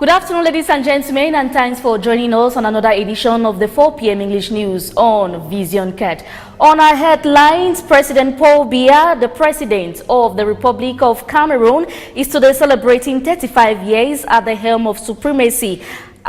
Good afternoon, ladies and gentlemen, and thanks for joining us on another edition of the 4 p.m. English News on Vision Cat. On our headlines, President Paul Biya, the President of the Republic of Cameroon, is today celebrating 35 years at the helm of supremacy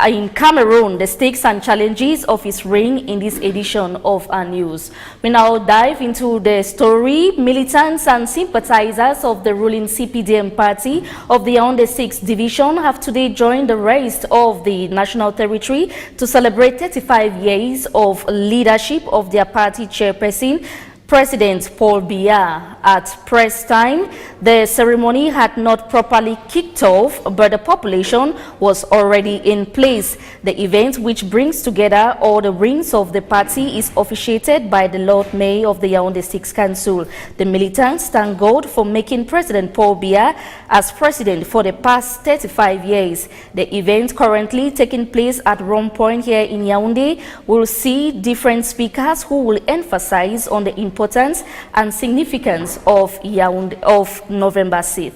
in Cameroon, the stakes and challenges of his reign in this edition of our news. We now dive into the story. Militants and sympathizers of the ruling CPDM party of the Yaoundé 6th Division have today joined the rest of the national territory to celebrate 35 years of leadership of their party chairperson, President Paul Biya. At press time, the ceremony had not properly kicked off, but the population was already in place. The event, which brings together all the wings of the party, is officiated by the Lord Mayor of the Yaoundé 6th Council. The militants thank God for making President Paul Biya as president for the past 35 years. The event, currently taking place at Rome Point here in Yaoundé, will see different speakers who will emphasize on the importance and significance of November 6th.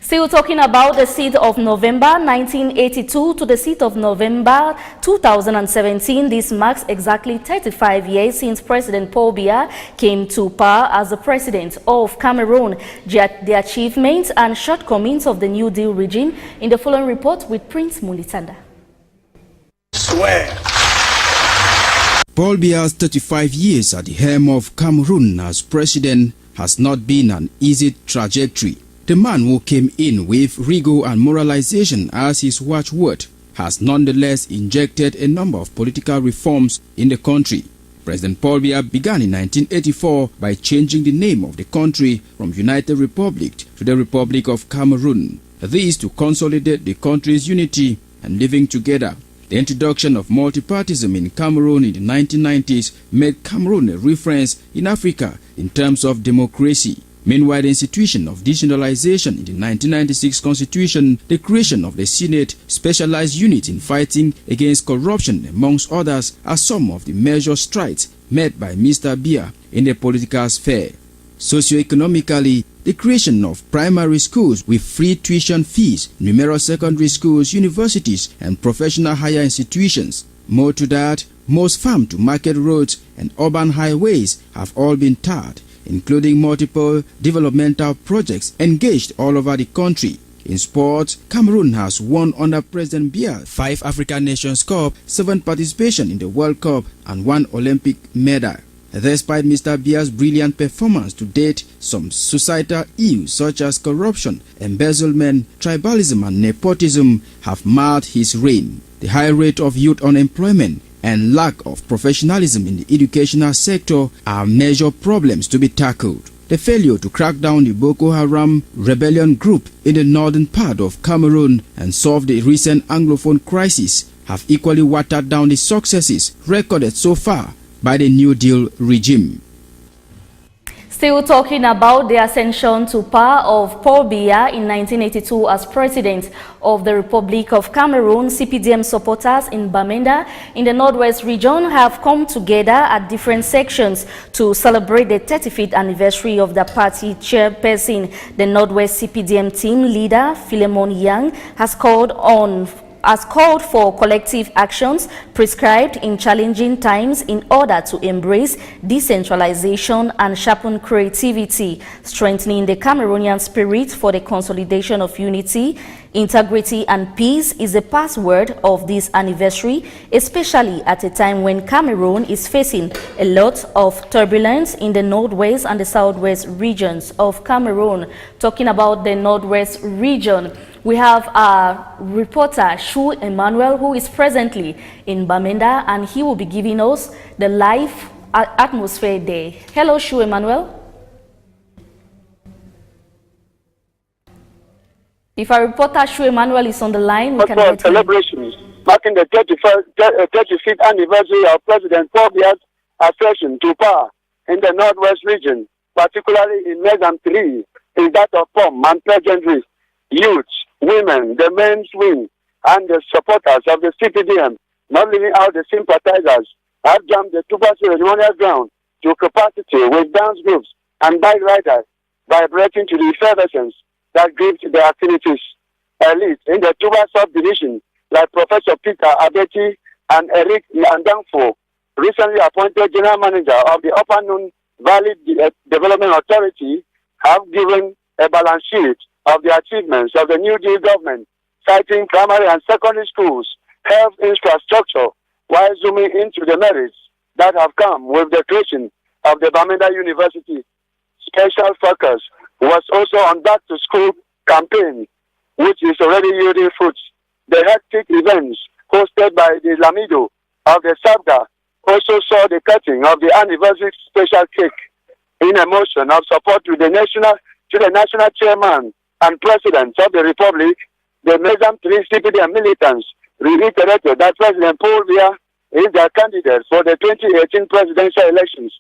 Still talking about the 6th of November 1982 to the 6th of November 2017, this marks exactly 35 years since President Paul Biya came to power as the President of Cameroon. The achievements and shortcomings of the New Deal regime in the following report with Prince Mulitanda. Swear. Paul Biya's 35 years at the helm of Cameroon as president has not been an easy trajectory. The man who came in with rigor and moralization as his watchword has nonetheless injected a number of political reforms in the country. President Paul Biya began in 1984 by changing the name of the country from United Republic to the Republic of Cameroon. This to consolidate the country's unity and living together. The introduction of multipartism in Cameroon in the 1990s made Cameroon a reference in Africa in terms of democracy. Meanwhile, the institution of decentralization in the 1996 constitution, the creation of the Senate specialized unit in fighting against corruption, amongst others, are some of the major strides made by Mr. Biya in the political sphere. Socioeconomically, the creation of primary schools with free tuition fees, numerous secondary schools, universities, and professional higher institutions. More to that, most farm-to-market roads and urban highways have all been tarred, including multiple developmental projects engaged all over the country. In sports, Cameroon has won under President Biya 5 African Nations Cup, 7 participation in the World Cup, and 1 Olympic medal. Despite Mr. Biya's brilliant performance to date, some societal ills such as corruption, embezzlement, tribalism and nepotism have marred his reign. The high rate of youth unemployment and lack of professionalism in the educational sector are major problems to be tackled. The failure to crack down the Boko Haram rebellion group in the northern part of Cameroon and solve the recent Anglophone crisis have equally watered down the successes recorded so far by the New Deal regime. Still talking about the ascension to power of Paul Biya in 1982 as President of the Republic of Cameroon, CPDM supporters in Bamenda in the Northwest region have come together at different sections to celebrate the 35th anniversary of the party chairperson. The Northwest CPDM team leader, Philemon Yang, has called for collective actions prescribed in challenging times in order to embrace decentralization and sharpen creativity, strengthening the Cameroonian spirit for the consolidation of unity. Integrity and peace is the password of this anniversary, especially at a time when Cameroon is facing a lot of turbulence in the northwest and the southwest regions of Cameroon. Talking about the northwest region, we have our reporter, Shu Emmanuel, who is presently in Bamenda, and he will be giving us the live atmosphere there. Hello, Shu Emmanuel. If our reporter, Shu Emmanuel, is on the line, we can get celebrations marking the 35th anniversary of President Paul Biya's accession to power in the Northwest region, particularly in Megan 3, is that of POM and peasantry, youth, women, the men's wing, and the supporters of the CPDM, not leaving out the sympathizers, have jammed the Tuba ceremonial ground to capacity with dance groups and bike riders, vibrating to the effervescence that gripped the activities. elite in the Tuba subdivision, like Professor Peter Abeti and Eric Nyandangfo, recently appointed general manager of the Upper Noon Valley Development Authority, have given a balance sheet of the achievements of the New Deal government, citing primary and secondary schools, health infrastructure, while zooming into the merits that have come with the creation of the Bamenda University. Special focus was also on Back to School campaign, which is already yielding fruits. The hectic events hosted by the Lamido of the Sabga also saw the cutting of the anniversary special cake in a motion of support to the national chairman and president of the Republic. The Mesam 3 CPD militants reiterated that President Paul Biya is their candidate for the 2018 presidential elections.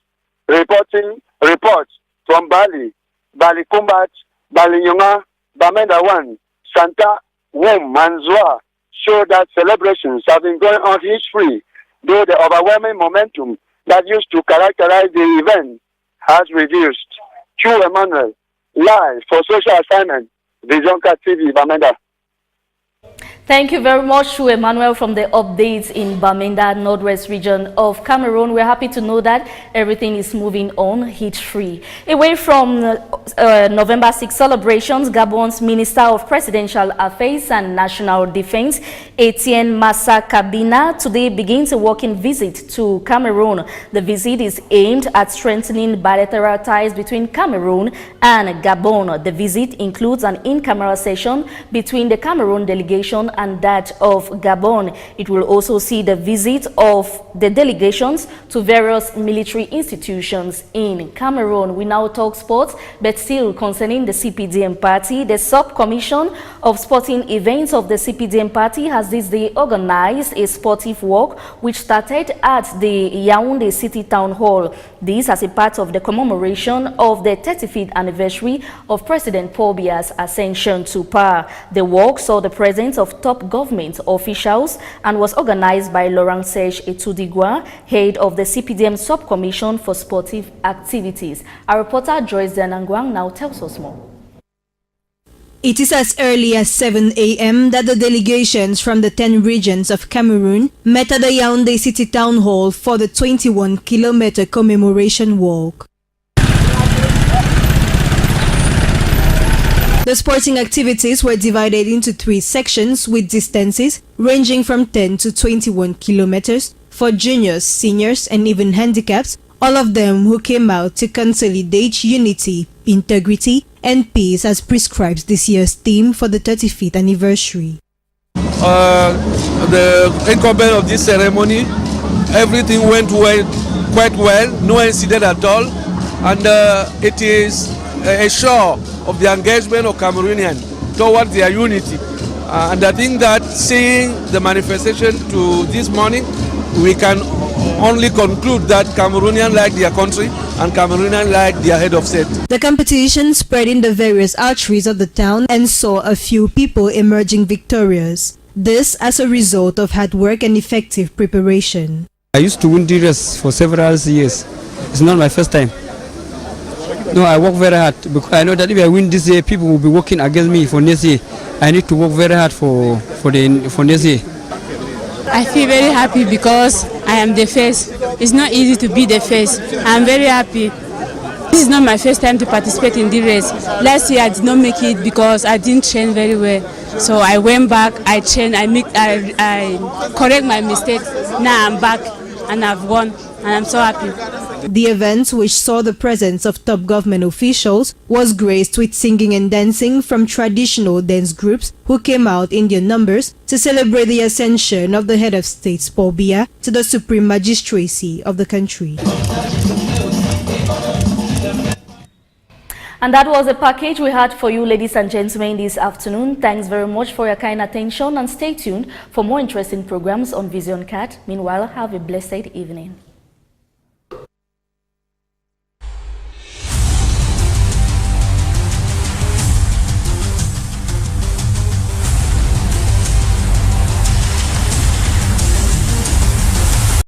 Reports from Bali, Bali Kumbat, Bali Nyonga, Bamenda 1, Santa, Wom, and Zwa show that celebrations have been going on hitch-free, though the overwhelming momentum that used to characterize the event has reduced. Q. Emmanuel, live for social assignment, Visionka TV, Bamenda. Thank you very much, Shu Emmanuel, from the updates in Bamenda, Northwest region of Cameroon. We're happy to know that everything is moving on hitch-free. Away from November 6 celebrations, Gabon's Minister of Presidential Affairs and National Defense, Etienne Massa Kabina, today begins a walking visit to Cameroon. The visit is aimed at strengthening bilateral ties between Cameroon and Gabon. The visit includes an in-camera session between the Cameroon delegation and that of Gabon. It will also see the visit of the delegations to various military institutions in Cameroon. We now talk sports, but still concerning the CPDM party. The sub-commission of sporting events of the CPDM party has this day organized a sportive walk which started at the Yaoundé City Town Hall. This as a part of the commemoration of the 35th anniversary of President Paul Biya's ascension to power. The walk saw the presence of top government officials and was organized by Laurent Serge Etudigua, head of the CPDM Sub-Commission for Sportive Activities. Our reporter Joyce Denangwang now tells us more. It is as early as 7 a.m. that the delegations from the 10 regions of Cameroon met at the Yaoundé City Town Hall for the 21-kilometer commemoration walk. The sporting activities were divided into 3 sections with distances ranging from 10 to 21 kilometers for juniors, seniors, and even handicaps, all of them who came out to consolidate unity, integrity, and peace as prescribes this year's theme for the 35th anniversary. The incumbent of this ceremony, everything went quite well, no incident at all, and it is a show of the engagement of Cameroonians towards their unity. And I think that seeing the manifestation to this morning, we can only conclude that Cameroonians like their country and Cameroonians like their head of state. The competition spread in the various arteries of the town and saw a few people emerging victorious. This as a result of hard work and effective preparation. I used to win the race for several years. It's not my first time. No, I work very hard because I know that if I win this year, people will be working against me for next year. I need to work very hard for next year. I feel very happy because I am the first. It's not easy to be the first. I'm very happy. This is not my first time to participate in the race. Last year I did not make it because I didn't train very well. So I went back, I trained, I correct my mistakes. Now I'm back and I've won and I'm so happy. The event, which saw the presence of top government officials, was graced with singing and dancing from traditional dance groups who came out in their numbers to celebrate the ascension of the head of state, Paul Biya, to the supreme magistracy of the country. And that was the package we had for you, ladies and gentlemen, this afternoon. Thanks very much for your kind attention and stay tuned for more interesting programs on Vision Cat. Meanwhile, have a blessed evening.